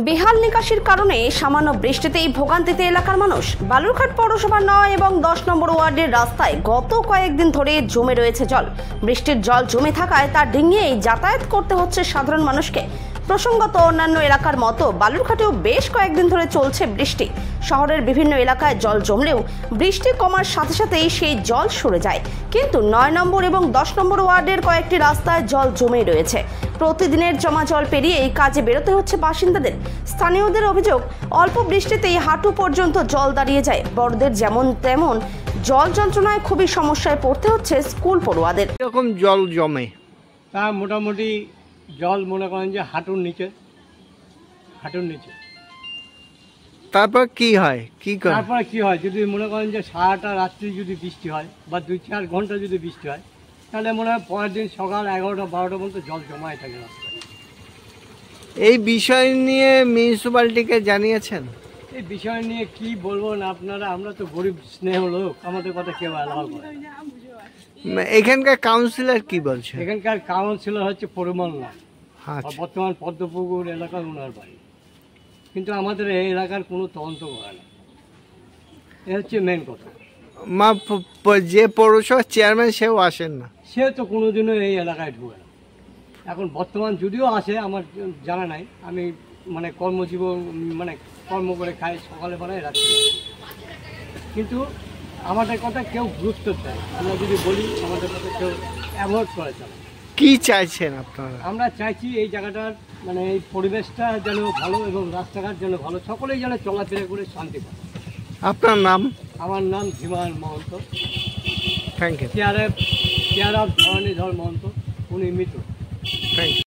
বেহাল নিকাশির কারণে সামান্য বৃষ্টিতেই ভোগান্তিতে এলাকার মানুষ। বালুরঘাট পৌরসভা 9 এবং 10 নম্বর ওয়ার্ডের রাস্তায় গত কয়েকদিন ধরে জমে রয়েছে জল। বৃষ্টির জল জমে থাকায় তা ডিঙিয়েই যাতায়াত করতে হচ্ছে সাধারণ মানুষকে। প্রসঙ্গত অন্যান্য এলাকার মতো বালুরঘাটেও বেশ কয়েকদিন ধরে চলছে বৃষ্টি। শহরের বিভিন্ন এলাকায় জল জমলেও বৃষ্টি কমার সাথে সাথেই সেই জল সরে যায়, কিন্তু 9 নম্বর এবং 10 নম্বর ওয়ার্ডের কয়েকটি রাস্তায় জল জমে রয়েছে। প্রতিদিনের জমা জল পেরিয়ে এই কাজে বেরোতে হচ্ছে বাসিন্দাদের। স্থানীয়দের অভিযোগ, অল্প বৃষ্টিতেই হাঁটু পর্যন্ত জল দাঁড়িয়ে যায়। বড়দের যেমন তেমন জল যন্ত্রণায় খুবই সমস্যায় পড়তে হচ্ছে স্কুল পড়ুয়াদের। এরকম জল জমে তা মোটামুটি জল মনে করেন যে হাঁটুর নিচে। তারপর কি হয়, তারপরে কি হয়, যদি মনে করেন যে সারাটা রাত্রি যদি বৃষ্টি হয় বা 2-4 ঘন্টা যদি বৃষ্টি হয়, তাহলে মনে হয় পরের দিন সকাল 11টা-12টা পর্যন্ত জল জমাই থাকে রাস্তায়। এই বিষয় নিয়ে মিউনিসিপ্যালিটিকে জানিয়েছেন? এই বিষয় নিয়ে কি বলবো না আপনারা, আমরা তো গরিব স্নেহ লোক, আমাদের কথা কেউ অ্যালাউ করে। এখানকার কাউন্সিলর কি বলছে? এখানকার কাউন্সিলর হচ্ছে পরিমল না, আচ্ছা। বর্তমান পদ্মপুকুর এলাকার ওনার বাড়ি, কিন্তু আমাদের এই এলাকার কোনো তদন্ত করে না। এ হচ্ছে মেন কথা। যে পৌরসভার চেয়ারম্যান সেও আসেন না, সে তো কোনোদিনও এই এলাকায় ঢুকে না। এখন বর্তমান যদিও আসে আমার জানা নাই, আমি মানে কর্মজীবন মানে কর্ম করে খাই, সকালে বেলায় রাত্রি, কিন্তু আমাদের কথা কেউ গুরুত্ব দেয়। আমরা যদি বলি আমাদের কথা কেউ অ্যাভয়েড করে চলে। কি চাইছেন আপনারা? আমরা চাইছি এই জায়গাটার মানে এই পরিবেশটা যেন ভালো এবং রাস্তাঘাট যেন ভালো, সকলেই যেন চলাফেরা করে শান্তি পায়। আপনার নাম? আমার নাম Dhiman Mahanta. Thank you. Chair of Dharanidhar Mahanta, উনি মৃত। Thank you.